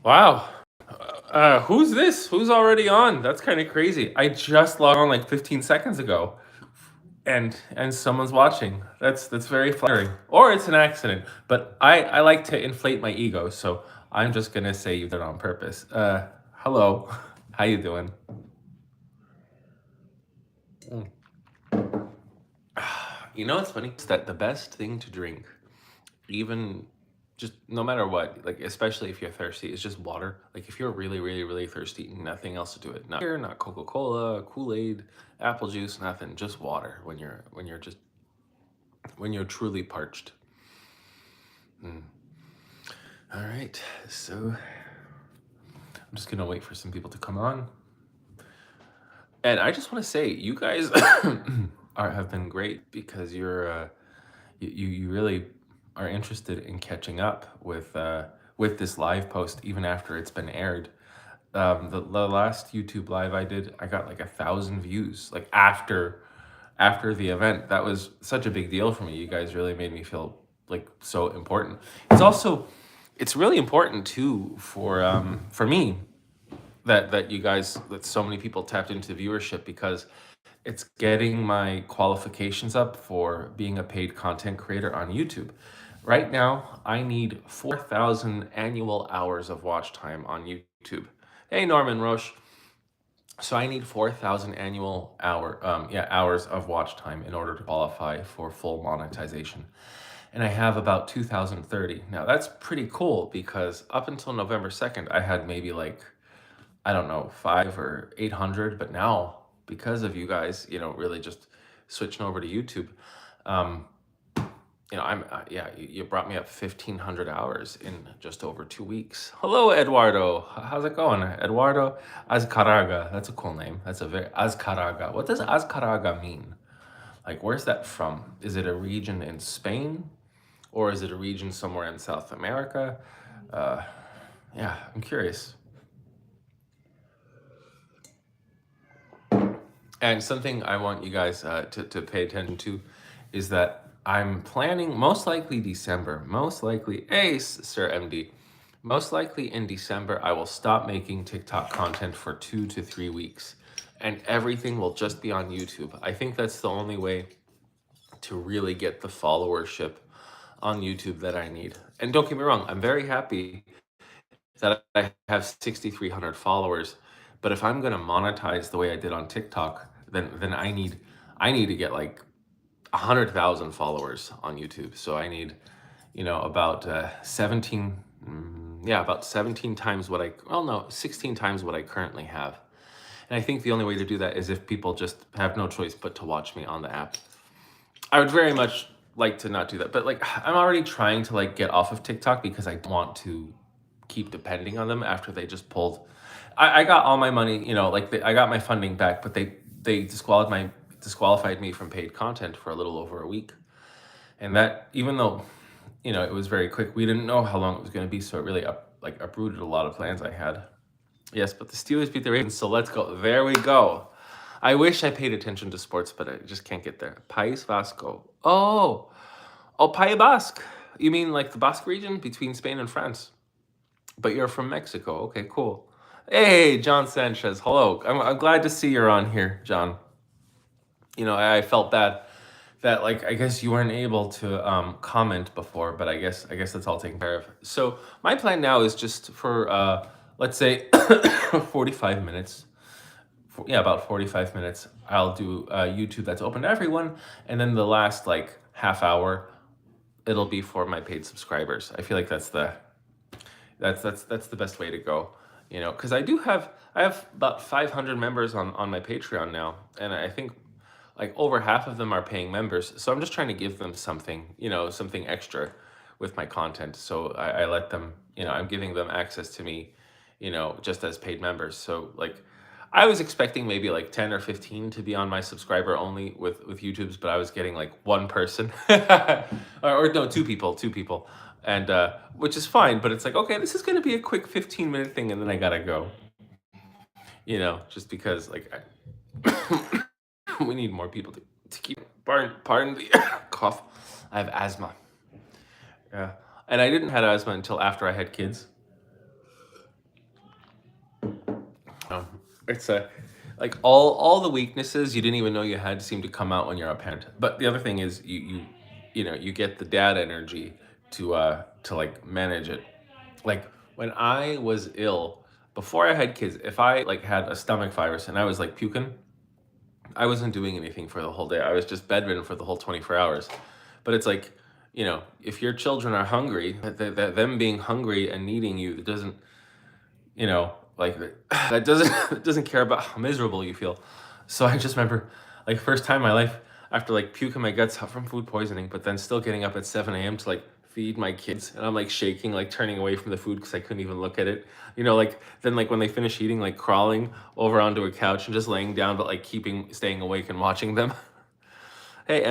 Wow. Who's this? Who's already on? That's kind of crazy. I just logged on like 15 seconds ago, and someone's watching. That's very flattering. Or it's an accident. But I like to inflate my ego, so I'm just gonna say you did it on purpose. Hello. How you doing? Mm. You know what's funny? It's that the best thing to drink, even just no matter what, like especially if you're thirsty, is just water. Like if you're really, really, really thirsty, nothing else to do it. Not beer, not Coca-Cola, Kool-Aid, apple juice, nothing. Just water when you're truly parched. Mm. All right, so I'm just gonna wait for some people to come on, and I just want to say you guys have been great because you really are interested in catching up with this live post even after it's been aired. The last YouTube live I did, I got like 1,000 views like after the event. That was such a big deal for me. You guys really made me feel like so important. It's really important too for me that you guys, that so many people tapped into viewership, because it's getting my qualifications up for being a paid content creator on YouTube. Right now, I need 4,000 annual hours of watch time on YouTube. Hey, Norman Roche. So I need 4,000 annual hours of watch time in order to qualify for full monetization. And I have about 2,030. Now that's pretty cool because up until November 2nd, I had maybe like, I don't know, 500 or 800, but now because of you guys, really just switching over to YouTube, um, you brought me up 1,500 hours in just over 2 weeks. Hello, Eduardo. How's it going, Eduardo Azcaraga? That's a cool name. That's a very Azcaraga. What does Azcaraga mean? Like, where's that from? Is it a region in Spain, or is it a region somewhere in South America? Uh, yeah, I'm curious. And something I want you guys to pay attention to is that I'm planning, most likely December, most likely, hey, Sir MD, most likely in December, I will stop making TikTok content for 2 to 3 weeks, and everything will just be on YouTube. I think that's the only way to really get the followership on YouTube that I need. And don't get me wrong, I'm very happy that I have 6,300 followers. But if I'm gonna monetize the way I did on TikTok, then I need to get like 100,000 followers on YouTube. So I need, about 17, about 17 times what well, no, 16 times what I currently have. And I think the only way to do that is if people just have no choice but to watch me on the app. I would very much like to not do that, but like I'm already trying to like get off of TikTok because I don't want to keep depending on them after they just pulled. I got all my money, I got my funding back, but they disqualified me from paid content for a little over a week, and that, even though it was very quick, we didn't know how long it was going to be, so it really uprooted a lot of plans I had. Yes, but the Steelers beat the Ravens, so let's go. There we go. I wish I paid attention to sports, but I just can't get there. País Vasco. Oh, País Basque. You mean like the Basque region between Spain and France? But you're from Mexico. Okay, cool. Hey, John Sanchez. Hello. I'm glad to see you're on here, John. I felt bad that, like, I guess you weren't able to comment before, but I guess that's all taken care of. So my plan now is just for let's say 45 minutes. Yeah, about 45 minutes. I'll do YouTube that's open to everyone, and then the last like half hour, it'll be for my paid subscribers. I feel like that's the best way to go. Because I have about 500 members on my Patreon now, and I think like over half of them are paying members. So I'm just trying to give them something, something extra with my content. So I let them, I'm giving them access to me, just as paid members. So like, I was expecting maybe like 10 or 15 to be on my subscriber only with YouTube's, but I was getting like one person or no, two people. And which is fine, but it's like, okay, this is going to be a quick 15-minute thing, and then I gotta go, just because like we need more people to keep, pardon the cough. I have asthma. Yeah. And I didn't have asthma until after I had kids. It's a like all the weaknesses you didn't even know you had seem to come out when you're a parent. But the other thing is you know you get the dad energy to like manage it. Like when I was ill before I had kids, if I like had a stomach virus and I was like puking, I wasn't doing anything for the whole day. I was just bedridden for the whole 24 hours. But it's like, you know, if your children are hungry, them being hungry and needing you, it doesn't, you know, like that doesn't it doesn't care about how miserable you feel. So I just remember, like, first time in my life after like puking my guts out from food poisoning, but then still getting up at 7 a.m. to like feed my kids, and I'm like shaking, like turning away from the food because I couldn't even look at it. You know, like then like when they finish eating, like crawling over onto a couch and just laying down, but like staying awake and watching them. Hey,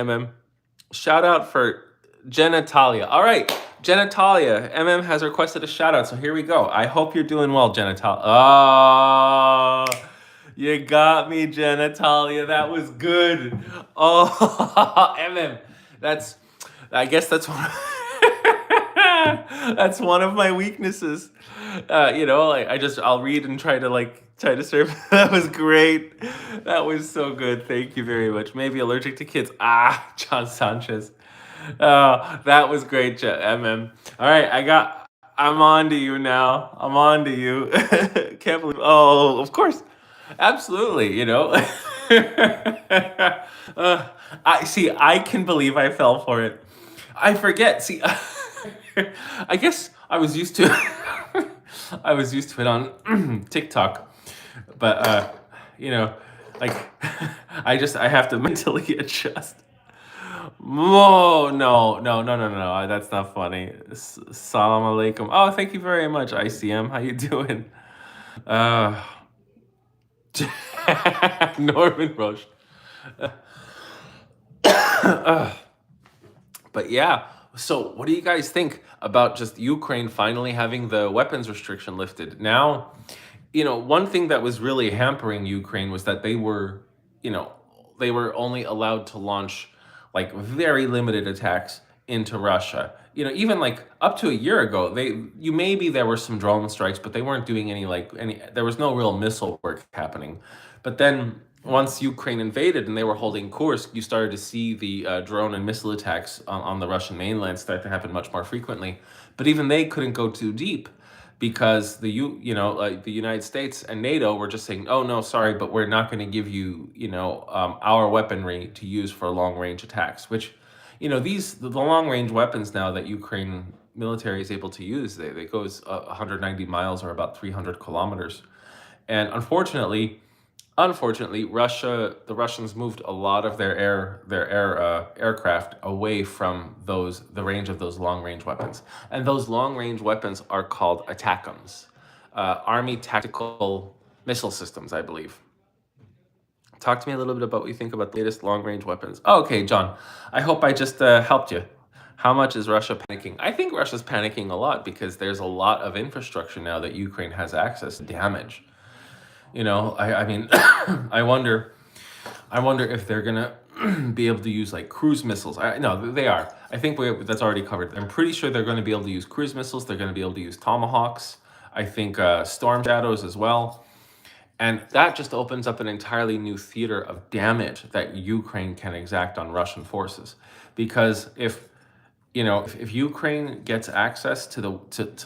shout out for Genitalia. All right, Genitalia. Has requested a shout out, so here we go. I hope you're doing well, Genitalia. Oh, you got me, Genitalia. That was good. Oh, That's, I guess that's one. That's one of my weaknesses. You know, like I'll read and try to serve. That was great. That was so good. Thank you very much. Maybe allergic to kids. Ah, John Sanchez. Oh, that was great, MM. All right, I'm on to you now. I'm on to you. Can't believe. Oh, of course, absolutely. You know. I see. I can believe I fell for it. I forget. See, I guess I was used to. I was used to it on TikTok, but you know, like I have to mentally adjust. Whoa, no. That's not funny. Salam alaikum. Oh, thank you very much, ICM. How you doing? Uh, Norman Roche. But yeah, so what do you guys think about just Ukraine finally having the weapons restriction lifted? Now, you know, one thing that was really hampering Ukraine was that you know, they were only allowed to launch like very limited attacks into Russia. You know, even like up to a year ago, maybe there were some drone strikes, but they weren't doing any, there was no real missile work happening. But then once Ukraine invaded and they were holding Kursk, you started to see the drone and missile attacks on the Russian mainland start to happen much more frequently. But even they couldn't go too deep because the United States and NATO were just saying, "Oh no, sorry, but we're not going to give you, our weaponry to use for long range attacks." Which, you know, the long range weapons now that Ukraine military is able to use, they goes 190 miles or about 300 kilometers, and unfortunately, the Russians moved a lot of their aircraft away from the range of those long range weapons, and those long range weapons are called ATACMS, Army Tactical Missile Systems, I believe. Talk to me a little bit about what you think about the latest long range weapons. Oh, okay, John. I hope I just helped you. How much is Russia panicking? I think Russia's panicking a lot because there's a lot of infrastructure now that Ukraine has access to damage. You know, I mean, I wonder, I wonder if they're gonna be able to use like cruise missiles. No, they are. I think that's already covered. I'm pretty sure they're going to be able to use cruise missiles. They're going to be able to use Tomahawks. I think Storm Shadows as well. And that just opens up an entirely new theater of damage that Ukraine can exact on Russian forces. Because if Ukraine gets access to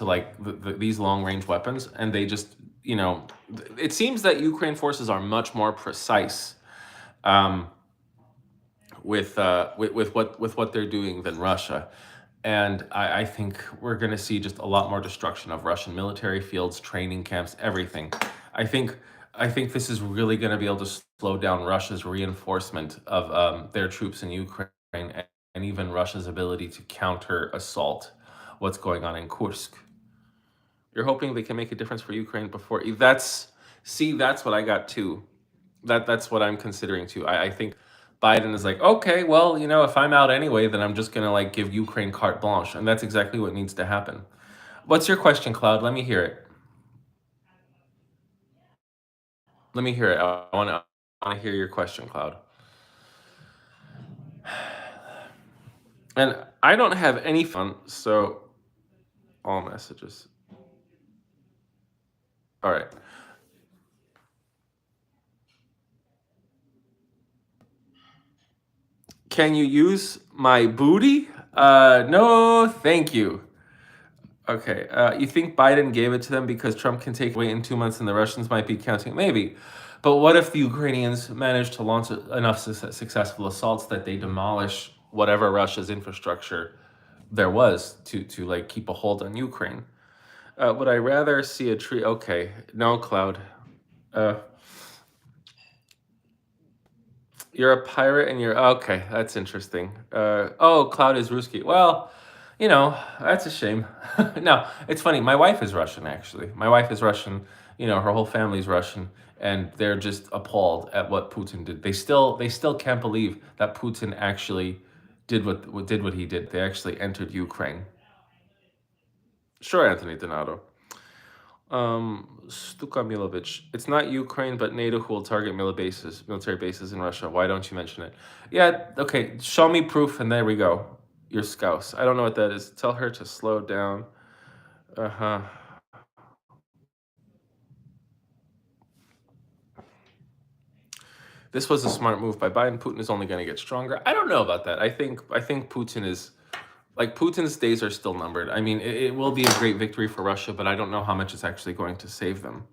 like these long range weapons, and they just, it seems that Ukraine forces are much more precise um, with what they're doing than Russia. And I think we're going to see just a lot more destruction of Russian military fields, training camps, everything. I think I think this is really going to be able to slow down Russia's reinforcement of their troops in Ukraine, and even Russia's ability to counter assault what's going on in Kursk. You're hoping they can make a difference for Ukraine before that's what I got too. That's what I'm considering too. I think Biden is like, okay, well, if I'm out anyway, then I'm just gonna like give Ukraine carte blanche, and that's exactly what needs to happen. What's your question, Cloud? Let me hear it. Let me hear it. I want to hear your question, Cloud. And I don't have any fun, so all messages. All right. Can you use my booty? No, thank you. Okay. You think Biden gave it to them because Trump can take away in 2 months and the Russians might be counting? Maybe. But what if the Ukrainians manage to launch enough successful assaults that they demolish whatever Russia's infrastructure there was to like keep a hold on Ukraine? Would I rather see a tree? Okay, no, Cloud. Uh, you're a pirate and you're okay. That's interesting. Oh, Cloud is Ruski. Well, that's a shame. No, it's funny. My wife is Russian, actually. My wife is Russian. Her whole family's Russian, and they're just appalled at what Putin did. They still can't believe that Putin actually did what he did. They actually entered Ukraine. Sure, Anthony Donato. Stuka Milovic. It's not Ukraine, but NATO who will target military bases in Russia. Why don't you mention it? Yeah, okay. Show me proof, and there we go. Your Scouse. I don't know what that is. Tell her to slow down. Uh huh. This was a smart move by Biden. Putin is only going to get stronger. I don't know about that. I think Putin is like Putin's days are still numbered. I mean, it will be a great victory for Russia, but I don't know how much it's actually going to save them.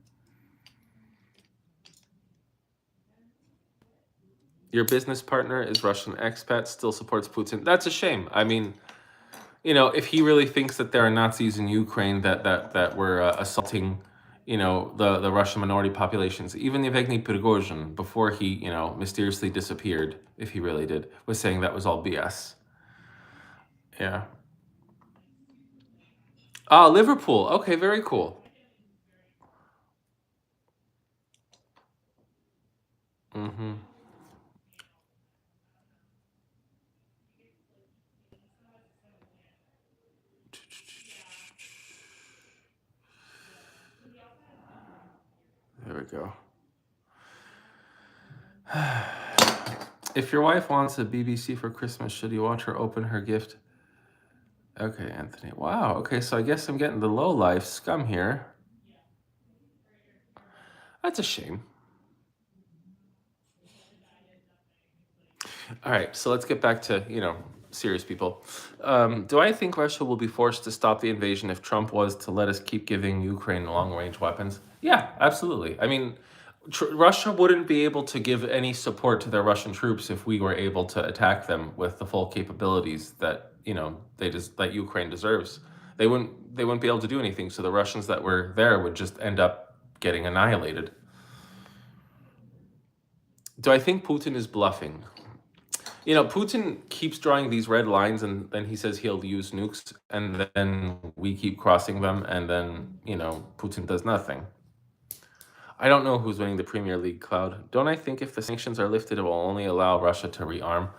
Your business partner is Russian expat, still supports Putin. That's a shame. I mean, if he really thinks that there are Nazis in Ukraine that were assaulting, the Russian minority populations, even Yevgeny Prigozhin, before he, mysteriously disappeared, if he really did, was saying that was all BS. Yeah. Ah, Liverpool. Okay, very cool. Mm-hmm. There we go. If your wife wants a BBC for Christmas, should you watch her open her gift? Okay, Anthony. Wow. Okay, so I guess I'm getting the low life scum here. That's a shame. All right, so let's get back to, serious people. Do I think Russia will be forced to stop the invasion if Trump was to let us keep giving Ukraine long-range weapons? Yeah, absolutely. I mean, Russia wouldn't be able to give any support to their Russian troops if we were able to attack them with the full capabilities that, that Ukraine deserves. They wouldn't be able to do anything, so the Russians that were there would just end up getting annihilated. Do I think Putin is bluffing? Putin keeps drawing these red lines and then he says he'll use nukes and then we keep crossing them and then, Putin does nothing. I don't know who's winning the Premier League, Cloud. Don't I think if the sanctions are lifted, it will only allow Russia to rearm?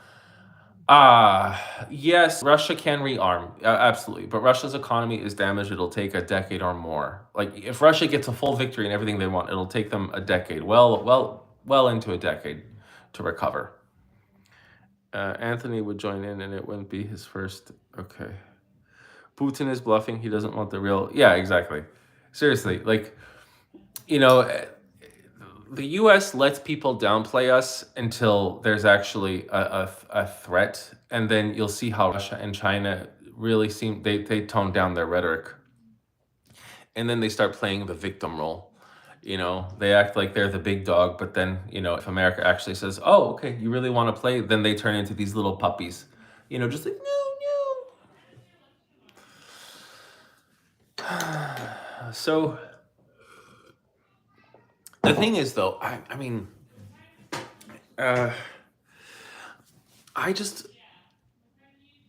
Yes, Russia can rearm, absolutely. But Russia's economy is damaged. It'll take a decade or more. Like if Russia gets a full victory and everything they want, it'll take them a decade, well into a decade to recover. Anthony would join in and it wouldn't be his first. Okay. Putin is bluffing. He doesn't want the real. Yeah, exactly. Seriously, like, you know, eh, the US lets people downplay us until there's actually a threat. And then you'll see how Russia and China really they tone down their rhetoric. And then they start playing the victim role. They act like they're the big dog, but then, if America actually says, oh, okay, you really want to play, then they turn into these little puppies, just like, no. So the thing is, though, I mean, uh, I just,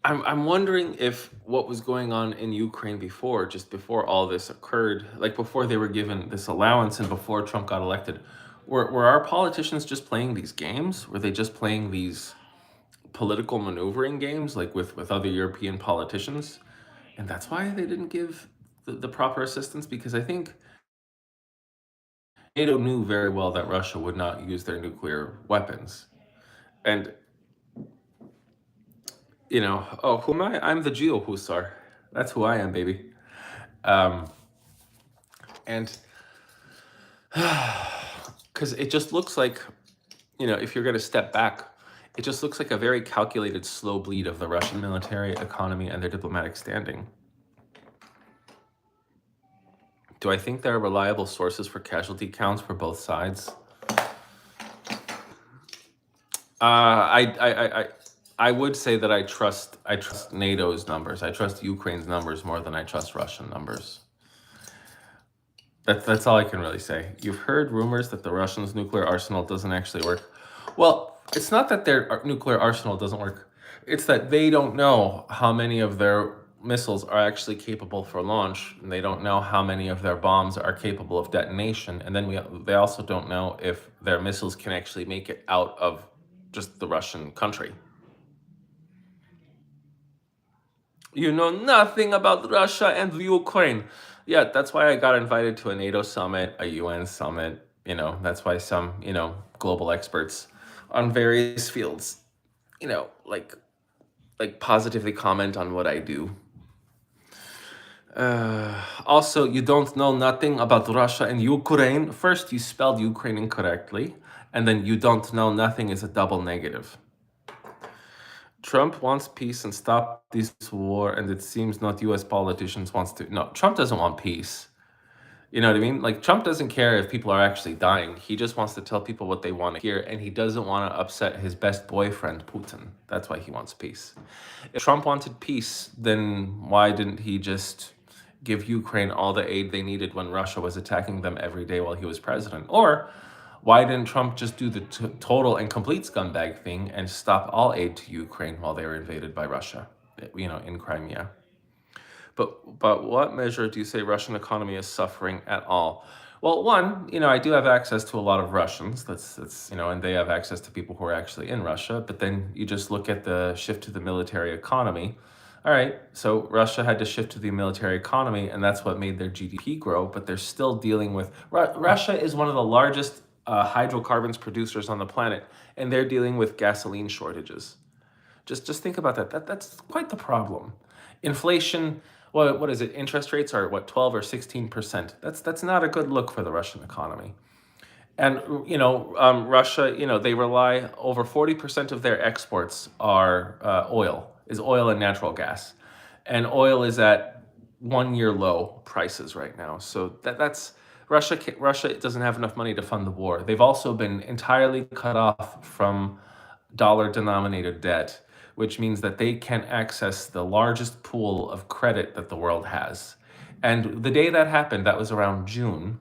I'm wondering if what was going on in Ukraine before, just before all this occurred, like before they were given this allowance and before Trump got elected, were our politicians just playing these games? Were they just playing these political maneuvering games like with other European politicians? And that's why they didn't give the proper assistance, because I think NATO knew very well that Russia would not use their nuclear weapons. And, oh, who am I? I'm the Geo Husar. That's who I am, baby. Um, and because it just looks like, if you're going to step back, It just looks like a very calculated slow bleed of the Russian military, economy, and their diplomatic standing. Do I think there are reliable sources for casualty counts for both sides? I would say that I trust NATO's numbers. I trust Ukraine's numbers more than I trust Russian numbers. That's all I can really say. You've heard rumors that the Russians' nuclear arsenal doesn't actually work. Well, it's not that their nuclear arsenal doesn't work. It's that they don't know how many of their missiles are actually capable for launch, and they don't know how many of their bombs are capable of detonation. And then they also don't know if their missiles can actually make it out of just the Russian country. You know nothing about Russia and Ukraine. Yeah, that's why I got invited to a NATO summit, a UN summit. That's why some, global experts on various fields, like positively comment on what I do. Also, you don't know nothing about Russia and Ukraine. First, you spelled Ukraine incorrectly, and then you don't know nothing is a double negative. Trump wants peace and stop this war, and it seems not U.S. politicians wants to. No, Trump doesn't want peace. You know what I mean? Like, Trump doesn't care if people are actually dying. He just wants to tell people what they want to hear, and he doesn't want to upset his best boyfriend, Putin. That's why he wants peace. If Trump wanted peace, then why didn't he just give Ukraine all the aid they needed when Russia was attacking them every day while he was president? Or why didn't Trump just do the total and complete scumbag thing and stop all aid to Ukraine while they were invaded by Russia, in Crimea? But what measure do you say Russian economy is suffering at all? Well, one, I do have access to a lot of Russians. That's and they have access to people who are actually in Russia. But then you just look at the shift to the military economy. All right, so Russia had to shift to the military economy, and that's what made their GDP grow. But they're still dealing with Russia is one of the largest hydrocarbons producers on the planet, and they're dealing with gasoline shortages. Just think about that. That's quite the problem. Inflation. What is it? Interest rates are 12 or 16%. That's not a good look for the Russian economy. And Russia, they rely over 40% of their exports are oil and natural gas, and oil is at 1-year low prices right now. So that's Russia. Russia doesn't have enough money to fund the war. They've also been entirely cut off from dollar-denominated debt, which means that they can access the largest pool of credit that the world has. And the day that happened, that was around June,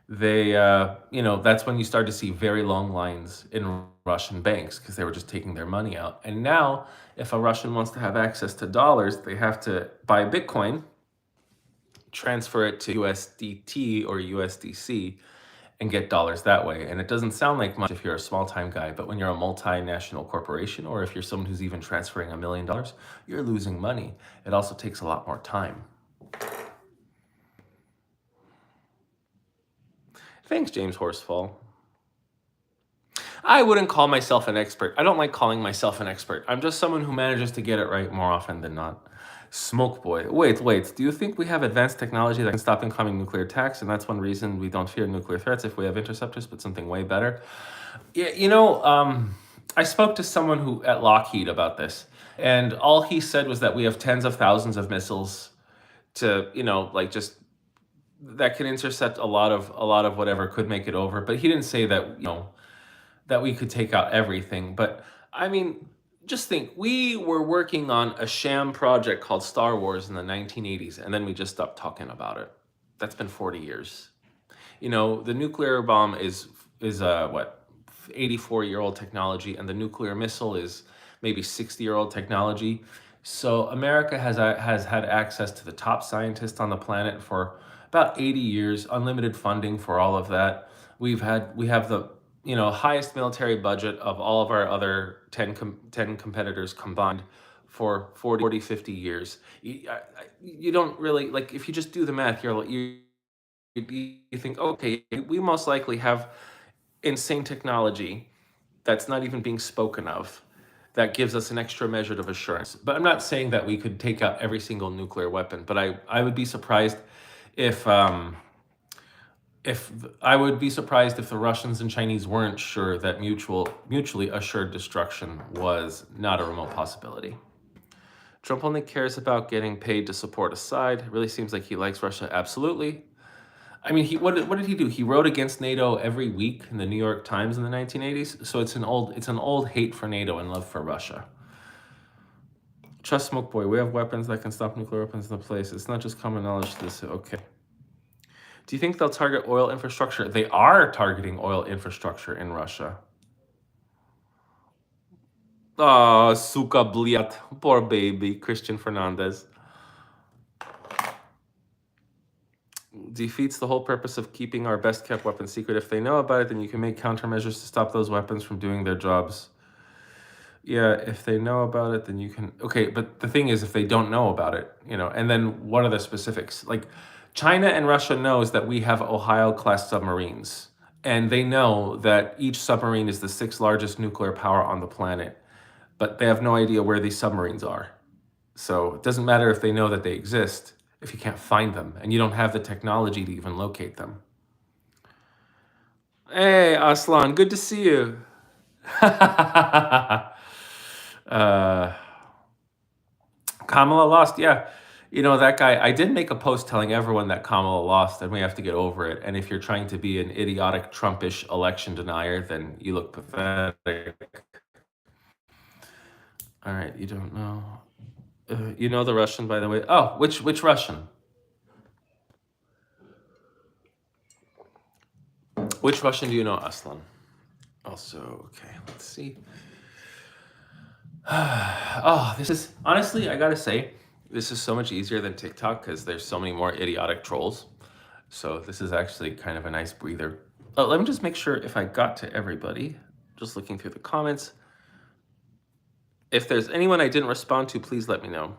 that's when you start to see very long lines in Russian banks because they were just taking their money out. And now, if a Russian wants to have access to dollars, they have to buy Bitcoin, transfer it to USDT or USDC, and get dollars that way. And it doesn't sound like much if you're a small-time guy, but when you're a multinational corporation, or if you're someone who's even transferring $1 million, you're losing money. It also takes a lot more time. Thanks, James Horsfall. I wouldn't call myself an expert. I don't like calling myself an expert. I'm just someone who manages to get it right more often than not. Smoke boy. Wait. Do you think we have advanced technology that can stop incoming nuclear attacks? And that's one reason we don't fear nuclear threats if we have interceptors, but something way better. Yeah, I spoke to someone who at Lockheed about this, and all he said was that we have tens of thousands of missiles to, just that can intercept a lot of whatever could make it over. But he didn't say that, that we could take out everything. But I mean, just think, we were working on a sham project called Star Wars in the 1980s, and then we just stopped talking about it. That's been 40 years. The nuclear bomb is 84-year-old technology, and the nuclear missile is maybe 60-year-old technology. So America has had access to the top scientists on the planet for about 80 years, unlimited funding for all of that. We have the highest military budget of all of our other 10 competitors combined for 40, 50 years. You don't really, like, if you just do the math, you think, okay, we most likely have insane technology that's not even being spoken of that gives us an extra measure of assurance. But I'm not saying that we could take out every single nuclear weapon, but I would be surprised if if I would be surprised if the Russians and Chinese weren't sure that mutually assured destruction was not a remote possibility. Trump only cares about getting paid to support a side. It really seems like he likes Russia. Absolutely. I mean, what did he do? He wrote against NATO every week in the New York Times in the 1980s. So it's an old hate for NATO and love for Russia. Trust Smoke Boy. We have weapons that can stop nuclear weapons in the place. It's not just common knowledge. This okay. Do you think they'll target oil infrastructure? They are targeting oil infrastructure in Russia. Oh, suka bliat. Poor baby, Christian Fernandez. Defeats the whole purpose of keeping our best kept weapons secret. If they know about it, then you can make countermeasures to stop those weapons from doing their jobs. Yeah, if they know about it, then you can. Okay, but the thing is, if they don't know about it, and then what are the specifics? Like, China and Russia knows that we have Ohio-class submarines, and they know that each submarine is the sixth largest nuclear power on the planet, but they have no idea where these submarines are. So it doesn't matter if they know that they exist if you can't find them, and you don't have the technology to even locate them. Hey, Aslan, good to see you. uh, Kamala lost. Yeah. That guy, I did make a post telling everyone that Kamala lost and we have to get over it. And if you're trying to be an idiotic Trumpish election denier, then you look pathetic. All right. You don't know. You know the Russian, by the way. Oh, which Russian? Which Russian do you know, Aslan? Also, okay, let's see. Oh, this is honestly, I gotta say, this is so much easier than TikTok because there's so many more idiotic trolls. So this is actually kind of a nice breather. Oh, let me just make sure if I got to everybody. Just looking through the comments. If there's anyone I didn't respond to, please let me know.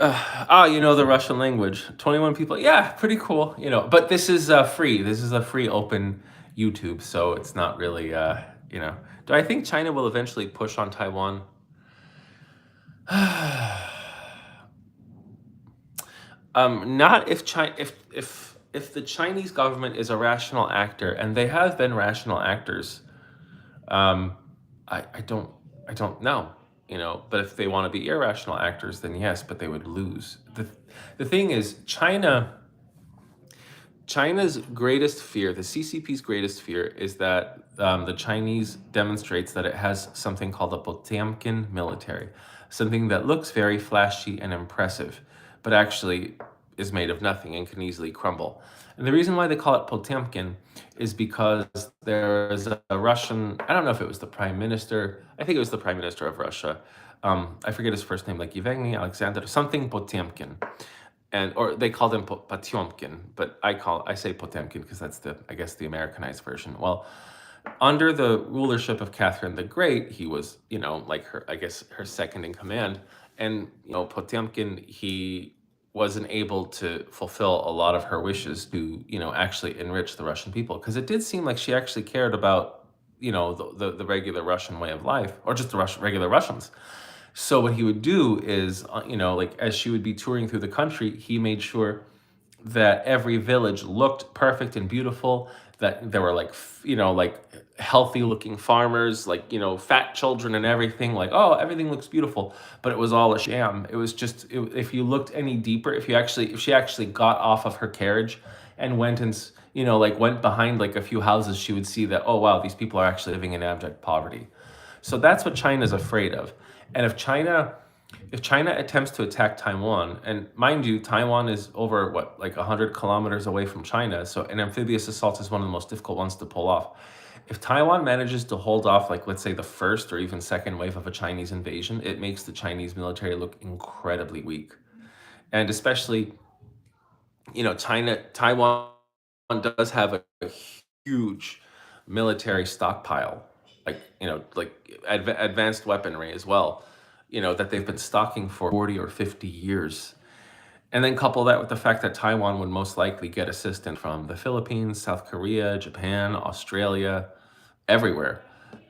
You know the Russian language. 21 people. Yeah, pretty cool. But this is free. This is a free open YouTube, so it's not really. Do I think China will eventually push on Taiwan? Not if China if the Chinese government is a rational actor, and they have been rational actors. Um, I don't know, but if they want to be irrational actors, then yes, but they would lose. The thing is, China's greatest fear, the CCP's greatest fear, is that the Chinese demonstrates that it has something called a Potemkin military, something that looks very flashy and impressive, but actually is made of nothing and can easily crumble. And the reason why they call it Potemkin is because there is a Russian, I don't know if it was the prime minister, I think it was the prime minister of Russia. I forget his first name, like Yevgeny Alexander, something Potemkin, or they called him Potemkin, but I say Potemkin because that's I guess the Americanized version. Well, under the rulership of Catherine the Great, he was, like her second in command, and Potemkin, he wasn't able to fulfill a lot of her wishes to, actually enrich the Russian people, because it did seem like she actually cared about, the regular Russian way of life, or just the regular Russians. So what he would do is, like as she would be touring through the country, he made sure that every village looked perfect and beautiful, that there were like, like healthy looking farmers, like, fat children and everything, like, oh, everything looks beautiful, but it was all a sham. It was just, if you looked any deeper, if she actually got off of her carriage and went and, like went behind like a few houses, she would see that, oh, wow, these people are actually living in abject poverty. So that's what China's afraid of. And if China attempts to attack Taiwan, and mind you, Taiwan is over like 100 kilometers away from China, so an amphibious assault is one of the most difficult ones to pull off. If Taiwan manages to hold off, like let's say the first or even second wave of a Chinese invasion, it makes the Chinese military look incredibly weak. And especially, Taiwan does have a huge military stockpile, like, advanced weaponry as well, that they've been stocking for 40 or 50 years. And then couple that with the fact that Taiwan would most likely get assistance from the Philippines, South Korea, Japan, Australia, everywhere.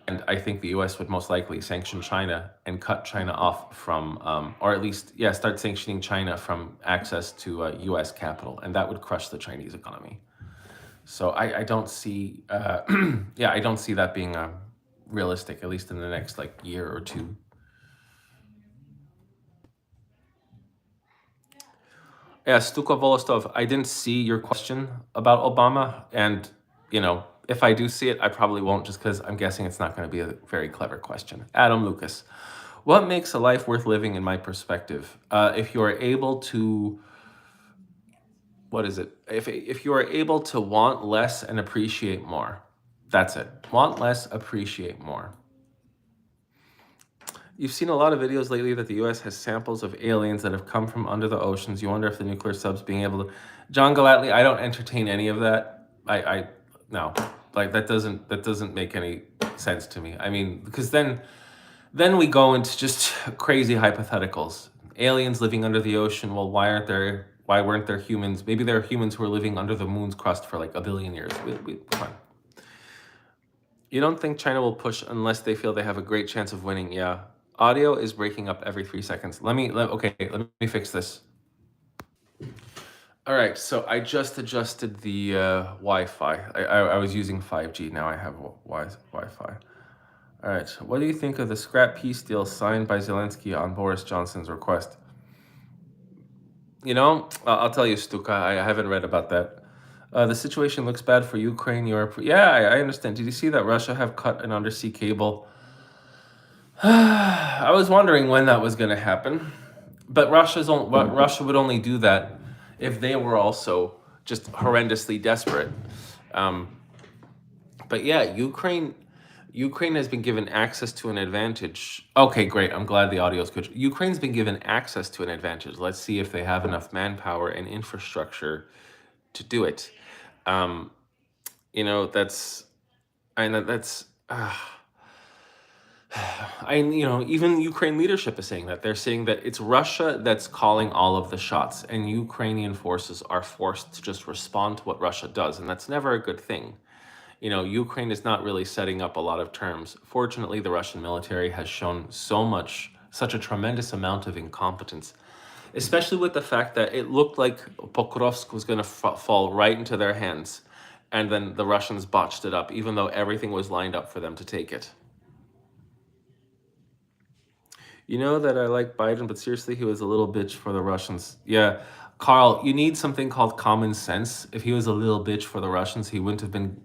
And I think the US would most likely sanction China and cut China off from, or at least, yeah, start sanctioning China from access to US capital. And that would crush the Chinese economy. So I don't see, yeah, I don't see that being realistic, at least in the next like year or two. Yeah, Stuka Volostov, I didn't see your question about Obama. And, if I do see it, I probably won't just because I'm guessing it's not going to be a very clever question. Adam Lucas, what makes a life worth living in my perspective? If you are able to, what is it? If you are able to want less and appreciate more, that's it. Want less, appreciate more. You've seen a lot of videos lately that the U.S. has samples of aliens that have come from under the oceans. You wonder if the nuclear subs being able to. John Galatly, I don't entertain any of that. I no, like that doesn't make any sense to me. I mean, because then we go into just crazy hypotheticals. Aliens living under the ocean. Well, why weren't there humans? Maybe there are humans who are living under the moon's crust for like a billion years. Come on. You don't think China will push unless they feel they have a great chance of winning? Yeah. Audio is breaking up every 3 seconds. Okay, let me fix this. All right, so I just adjusted the Wi-Fi. I was using 5G, now I have Wi-Fi. All right, what do you think of the scrap peace deal signed by Zelensky on Boris Johnson's request? I'll tell you, Stuka, I haven't read about that. The situation looks bad for Ukraine, Europe. Yeah, I understand. Did you see that Russia have cut an undersea cable? I was wondering when that was going to happen. But Russia would only do that if they were also just horrendously desperate. But yeah, Ukraine has been given access to an advantage. Okay, great. I'm glad the audio is good. Ukraine's been given access to an advantage. Let's see if they have enough manpower and infrastructure to do it. That's I know that's. Even Ukraine leadership is saying that. They're saying that it's Russia that's calling all of the shots, and Ukrainian forces are forced to just respond to what Russia does, and that's never a good thing. Ukraine is not really setting up a lot of terms. Fortunately, the Russian military has shown such a tremendous amount of incompetence, especially with the fact that it looked like Pokrovsk was going to fall right into their hands, and then the Russians botched it up, even though everything was lined up for them to take it. You know that I like Biden, but seriously, he was a little bitch for the Russians. Yeah, Carl, you need something called common sense. If he was a little bitch for the Russians, he wouldn't have been,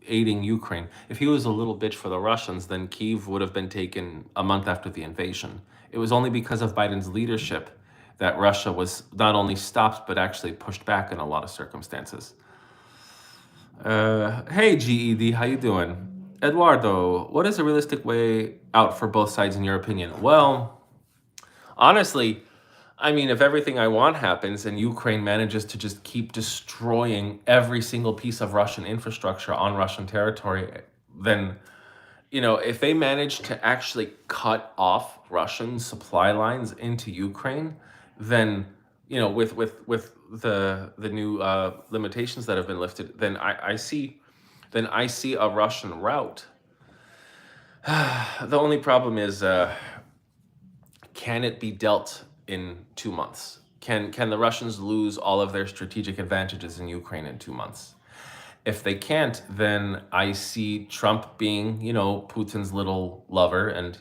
aiding Ukraine. If he was a little bitch for the Russians, then Kyiv would have been taken a month after the invasion. It was only because of Biden's leadership that Russia was not only stopped, but actually pushed back in a lot of circumstances. Hey, GED, how you doing? Eduardo, what is a realistic way out for both sides in your opinion? Well, honestly, I mean, if everything I want happens and Ukraine manages to just keep destroying every single piece of Russian infrastructure on Russian territory, then, if they manage to actually cut off Russian supply lines into Ukraine, then, with the new limitations that have been lifted, then I see a Russian route. The only problem is, can it be dealt in 2 months? Can the Russians lose all of their strategic advantages in Ukraine in 2 months? If they can't, then I see Trump being, Putin's little lover, and,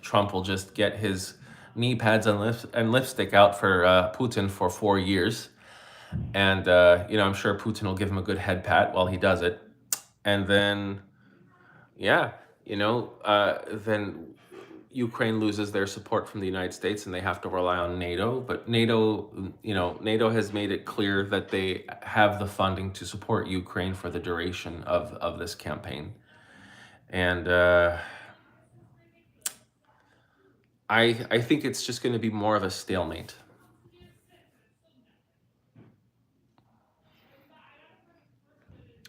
Trump will just get his knee pads and lipstick out for Putin for 4 years. And, I'm sure Putin will give him a good head pat while he does it. And then, yeah, then Ukraine loses their support from the United States and they have to rely on NATO. But NATO has made it clear that they have the funding to support Ukraine for the duration of this campaign. And I think it's just going to be more of a stalemate.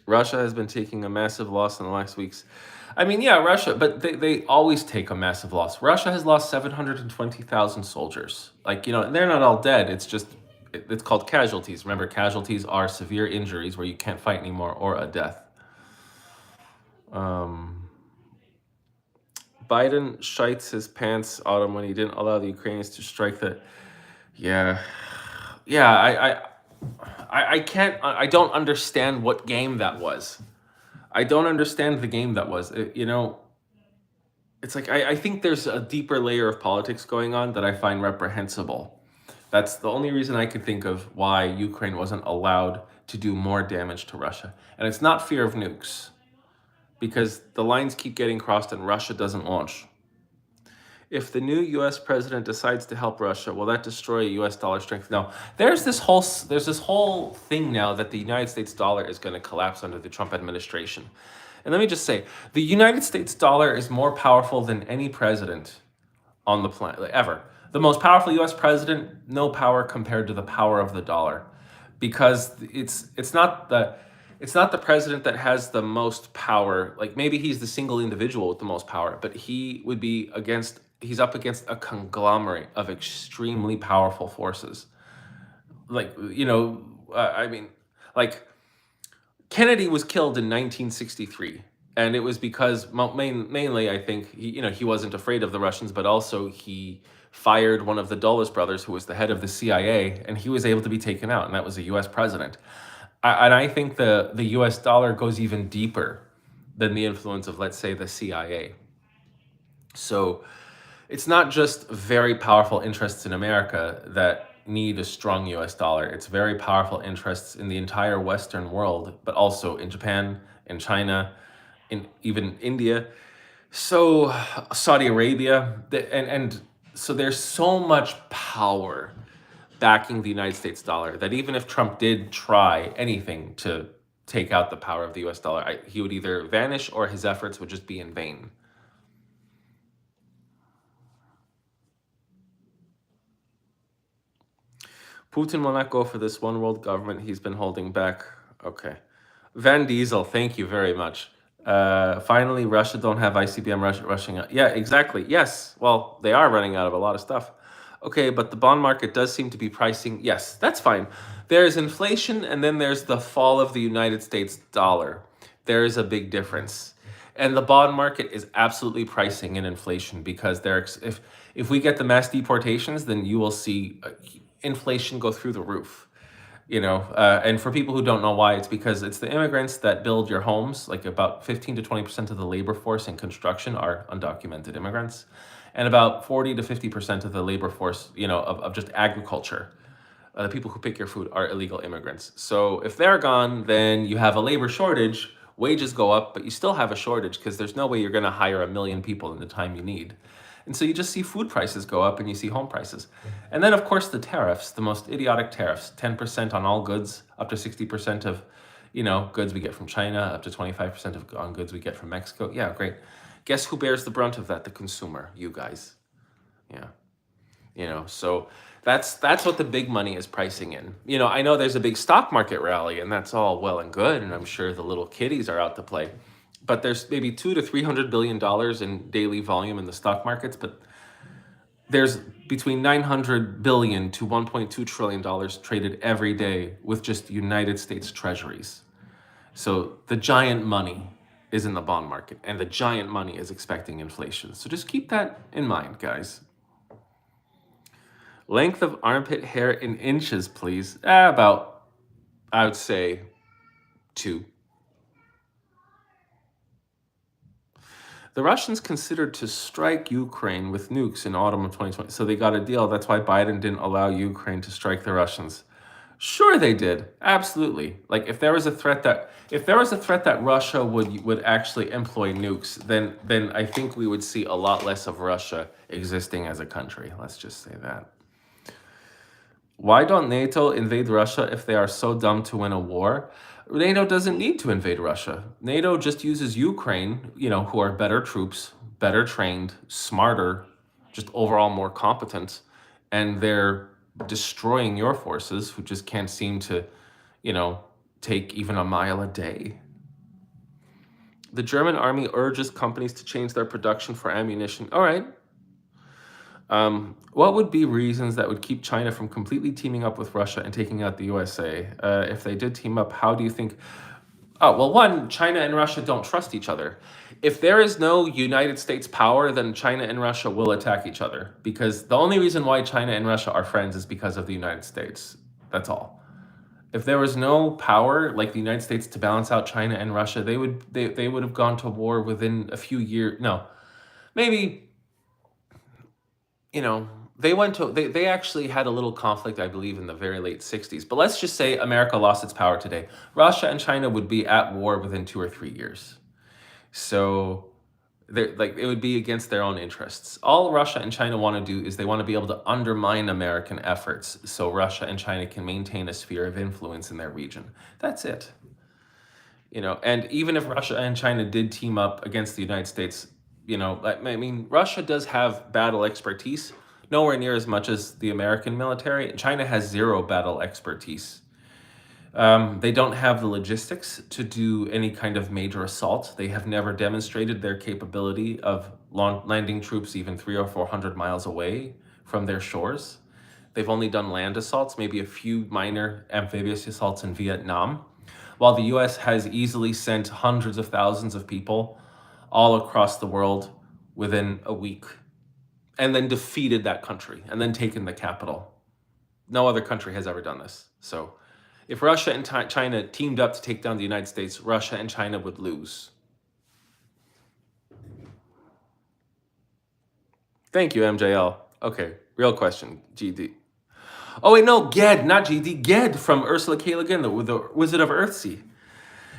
Russia has been taking a massive loss in the last weeks. I mean, yeah, Russia, but they always take a massive loss. Russia has lost 720,000 soldiers. Like, they're not all dead. It's just It's called casualties. Remember, casualties are severe injuries where you can't fight anymore or a death. Um, Biden shites his pants autumn when he didn't allow the Ukrainians to strike the. Yeah, yeah. I can't. I don't understand what game that was. I don't understand the game that was. It's like I think there's a deeper layer of politics going on that I find reprehensible. That's the only reason I could think of why Ukraine wasn't allowed to do more damage to Russia. And it's not fear of nukes, because the lines keep getting crossed and Russia doesn't launch. If the new U.S. president decides to help Russia, will that destroy U.S. dollar strength? No. There's this whole thing now that the United States dollar is going to collapse under the Trump administration. And let me just say, the United States dollar is more powerful than any president on the planet, like, ever. The most powerful U.S. president, no power compared to the power of the dollar, because it's not the president that has the most power. Like, maybe he's the single individual with the most power, but he's up against a conglomerate of extremely powerful forces. Like, I mean, like, Kennedy was killed in 1963, and it was because mainly I think he wasn't afraid of the Russians, but also he fired one of the Dulles brothers, who was the head of the CIA, and he was able to be taken out, and that was a U.S. president. And I think the U.S. dollar goes even deeper than the influence of, let's say, the CIA. So it's not just very powerful interests in America that need a strong US dollar. It's very powerful interests in the entire Western world, but also in Japan, in China, in even India. So Saudi Arabia, and so there's so much power backing the United States dollar that even if Trump did try anything to take out the power of the US dollar, he would either vanish or his efforts would just be in vain. Putin will not go for this one world government. He's been holding back. Okay. Van Diesel, thank you very much. Finally, Russia don't have ICBM rushing out. Yeah, exactly. Yes. Well, they are running out of a lot of stuff. Okay, but the bond market does seem to be pricing. Yes, that's fine. There's inflation, and then there's the fall of the United States dollar. There is a big difference. And the bond market is absolutely pricing in inflation, because if we get the mass deportations, then you will see inflation go through the roof. And for people who don't know why, it's because it's the immigrants that build your homes. Like, about 15 to 20% of the labor force in construction are undocumented immigrants, and about 40 to 50% of the labor force, of just agriculture, the people who pick your food, are illegal immigrants. So if they're gone, then you have a labor shortage. Wages go up, but you still have a shortage, because there's no way you're going to hire 1 million people in the time you need. And so you just see food prices go up, and you see home prices. And then, of course, the tariffs, the most idiotic tariffs, 10% on all goods, up to 60% of, goods we get from China, up to 25% on goods we get from Mexico. Yeah, great. Guess who bears the brunt of that? The consumer, you guys. Yeah. So that's what the big money is pricing in. I know there's a big stock market rally, and that's all well and good, and I'm sure the little kiddies are out to play. But there's maybe $200 to $300 billion in daily volume in the stock markets, but there's between $900 billion to $1.2 trillion traded every day with just United States treasuries. So the giant money is in the bond market, and the giant money is expecting inflation. So just keep that in mind, guys. Length of armpit hair in inches, please. About, I would say, 2. The Russians considered to strike Ukraine with nukes in autumn of 2020. So they got a deal. That's why Biden didn't allow Ukraine to strike the Russians. Sure, they did. Absolutely. Like, if there was a threat that Russia would actually employ nukes, then I think we would see a lot less of Russia existing as a country. Let's just say that. Why don't NATO invade Russia if they are so dumb to win a war? NATO doesn't need to invade Russia. NATO just uses Ukraine, who are better troops, better trained, smarter, just overall more competent, and they're destroying your forces, who just can't seem to, take even a mile a day. The German army urges companies to change their production for ammunition. All right. What would be reasons that would keep China from completely teaming up with Russia and taking out the USA? If they did team up, how do you think? Oh, well, one, China and Russia don't trust each other. If there is no United States power, then China and Russia will attack each other because the only reason why China and Russia are friends is because of the United States. That's all. If there was no power like the United States to balance out China and Russia, they would have gone to war within a few years. No, maybe, you know, they actually had a little conflict, I believe, in the very late 60s. But let's just say America lost its power today. Russia and China would be at war within 2 or 3 years. So like it would be against their own interests. All Russia and China want to do is they want to be able to undermine American efforts so Russia and China can maintain a sphere of influence in their region. That's it. And even if Russia and China did team up against the United States, I mean, Russia does have battle expertise, nowhere near as much as the American military. China has zero battle expertise. They don't have the logistics to do any kind of major assault. They have never demonstrated their capability of landing troops even 300 or 400 miles away from their shores. They've only done land assaults, maybe a few minor amphibious assaults in Vietnam, while the US has easily sent hundreds of thousands of people all across the world within a week and then defeated that country and then taken the capital. No other country has ever done this. So if Russia and China teamed up to take down the United States, Russia and China would lose. Thank you, MJL. Okay, real question, GD. Oh wait, no, Ged, not GD, Ged from Ursula K. Le Guin, the Wizard of Earthsea.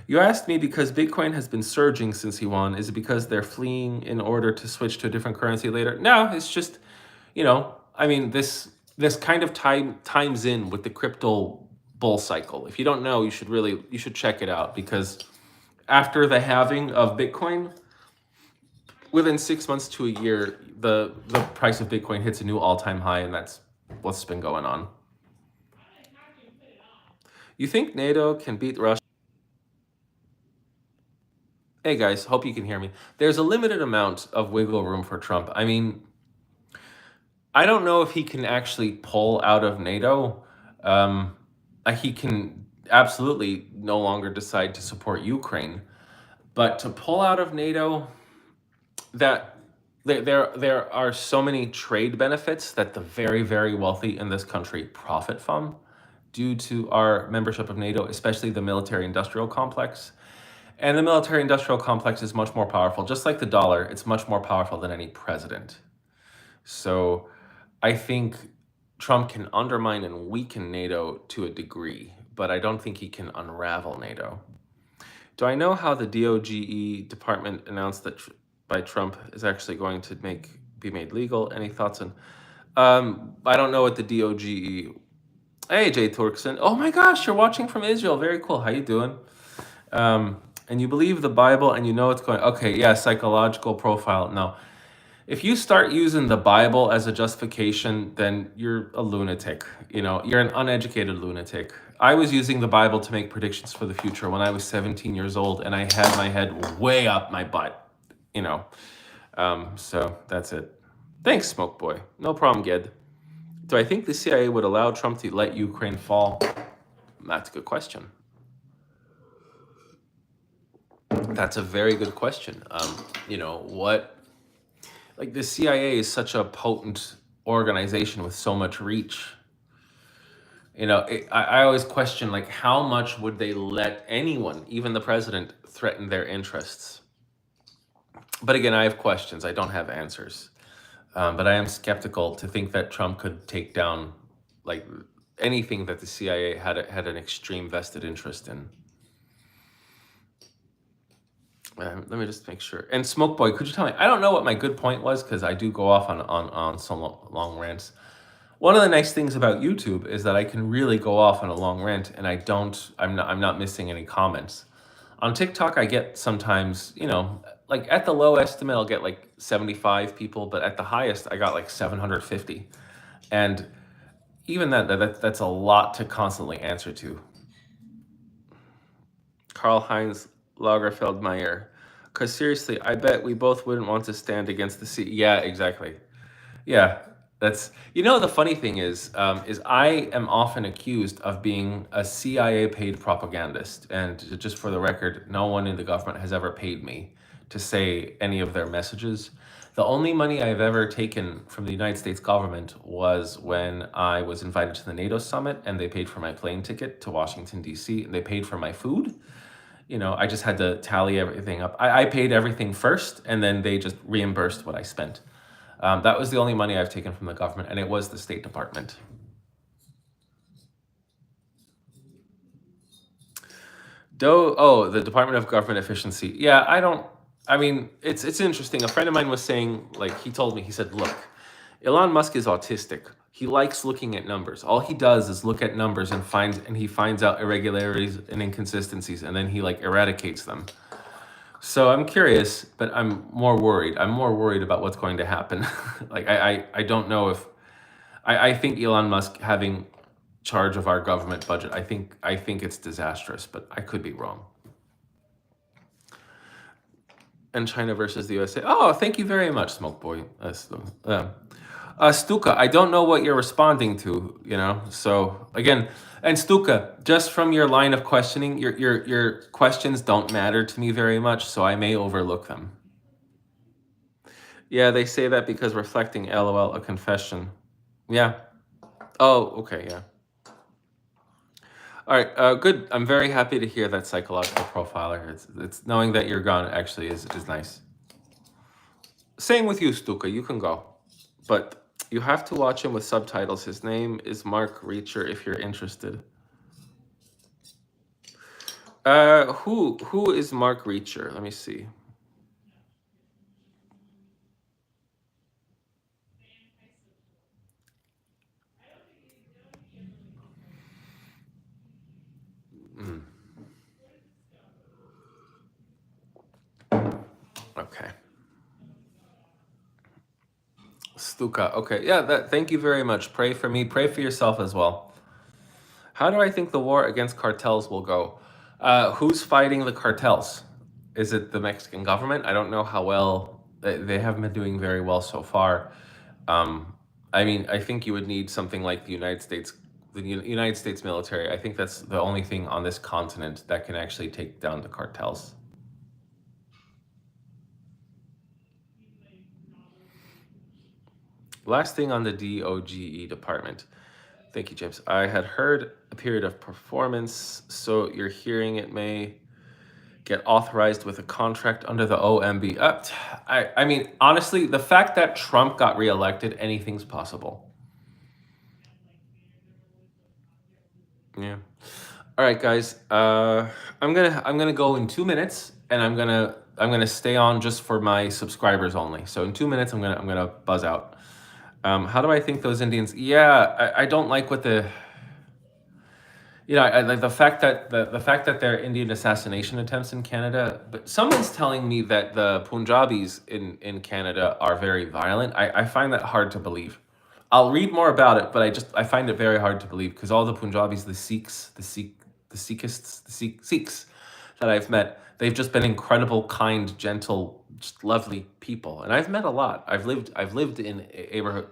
You asked me because Bitcoin has been surging since he won. Is it because they're fleeing in order to switch to a different currency later? No, it's just, I mean, this kind of times in with the crypto bull cycle. If you don't know, you should check it out because after the halving of Bitcoin, within 6 months to a year, the price of Bitcoin hits a new all-time high, and that's what's been going on. You think NATO can beat Russia? Hey guys, hope you can hear me. There's a limited amount of wiggle room for Trump. I mean, I don't know if he can actually pull out of NATO. He can absolutely no longer decide to support Ukraine, but to pull out of NATO, that there are so many trade benefits that the very, very wealthy in this country profit from due to our membership of NATO, especially the military-industrial complex. And the military-industrial complex is much more powerful. Just like the dollar, it's much more powerful than any president. So I think Trump can undermine and weaken NATO to a degree, but I don't think he can unravel NATO. Do I know how the DOGE department announced that by Trump is actually going to be made legal? Any thoughts on? I don't know what the DOGE. Hey, Jay Turkson. Oh my gosh, you're watching from Israel. Very cool. How you doing? And you believe the Bible and you know what's going. Okay, yeah, psychological profile. No. If you start using the Bible as a justification, then you're a lunatic. You're an uneducated lunatic. I was using the Bible to make predictions for the future when I was 17 years old, and I had my head way up my butt. So that's it. Thanks, Smoke Boy. No problem, Ged. Do I think the CIA would allow Trump to let Ukraine fall? That's a good question. That's a very good question. Like the CIA is such a potent organization with so much reach. I always question, like, how much would they let anyone, even the president, threaten their interests? But again, I have questions. I don't have answers. But I am skeptical to think that Trump could take down like anything that the CIA had an extreme vested interest in. Let me just make sure. And Smoke Boy, could you tell me? I don't know what my good point was because I do go off on some long rants. One of the nice things about YouTube is that I can really go off on a long rant, and I'm not missing any comments. On TikTok, I get sometimes, like at the low estimate, I'll get like 75 people, but at the highest, I got like 750. And even that's a lot to constantly answer to. Karl-Heinz Lagerfeldmeyer. Because seriously, I bet we both wouldn't want to stand against the sea. Yeah, exactly. Yeah. That's the funny thing is I am often accused of being a CIA paid propagandist, and just for the record, no one in the government has ever paid me to say any of their messages. The only money I've ever taken from the United States government was when I was invited to the NATO summit, and they paid for my plane ticket to Washington D.C. and they paid for my food. I just had to tally everything up. I paid everything first, and then they just reimbursed what I spent. That was the only money I've taken from the government, and it was the State Department. The Department of Government Efficiency. Yeah, I don't. I mean, it's interesting. A friend of mine was saying, like, he told me, he said, look, Elon Musk is autistic. He likes looking at numbers. All he does is look at numbers and he finds out irregularities and inconsistencies, and then he like eradicates them. So I'm curious, but I'm more worried. I'm more worried about what's going to happen. Like I don't know if I think Elon Musk having charge of our government budget, I think it's disastrous, but I could be wrong. And China versus the USA. Oh, thank you very much, Smoke Boy. Stuka, I don't know what you're responding to, So again, and Stuka, just from your line of questioning, your questions don't matter to me very much, so I may overlook them. Yeah, they say that because reflecting LOL a confession. Yeah. Oh, okay, yeah. All right, good. I'm very happy to hear that psychological profiler. It's knowing that you're gone actually is nice. Same with you, Stuka. You can go, but you have to watch him with subtitles. His name is Mark Reacher. If you're interested. Who is Mark Reacher? Let me see. Okay. Stuka. Okay. Yeah, thank you very much. Pray for me. Pray for yourself as well. How do I think the war against cartels will go? Who's fighting the cartels? Is it the Mexican government? I don't know how well they haven't been doing very well so far. I mean, I think you would need something like the United States military. I think that's the only thing on this continent that can actually take down the cartels. Last thing on the DOGE department. Thank you, James. I had heard a period of performance, so you're hearing it may get authorized with a contract under the OMB. I mean, honestly, the fact that Trump got reelected, anything's possible. Yeah. All right, guys. I'm gonna go in 2 minutes, and I'm gonna stay on just for my subscribers only. So in 2 minutes, I'm gonna buzz out. How do I think those Indians? Yeah, I don't like what I like the fact that the fact that there are Indian assassination attempts in Canada. But someone's telling me that the Punjabis in Canada are very violent. I find that hard to believe. I'll read more about it, but I find it very hard to believe because all the Punjabis, the Sikhists, Sikhs that I've met, they've just been incredible, kind, gentle, just lovely people. And I've met a lot. I've lived in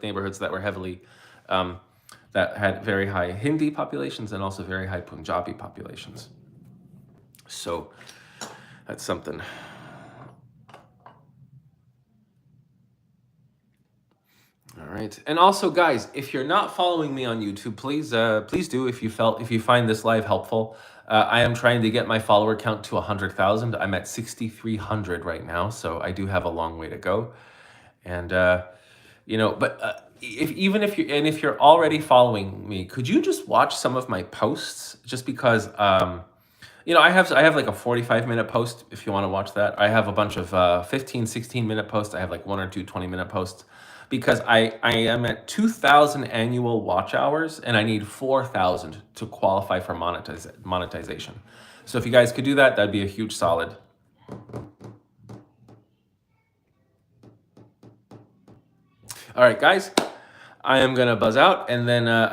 neighborhoods that were heavily that had very high Hindi populations and also very high Punjabi populations. So that's something. All right, and also, guys, if you're not following me on YouTube, please do. If you find this live helpful, I am trying to get my follower count to 100,000. I'm at 6,300 right now, so I do have a long way to go. And but if you're already following me, could you just watch some of my posts? Just because I have like a 45-minute post if you want to watch that. I have a bunch of 15, 16-minute posts. I have like one or two 20-minute posts because I am at 2,000 annual watch hours and I need 4,000 to qualify for monetization. So if you guys could do that, that'd be a huge solid. All right, guys, I am gonna buzz out and then I'm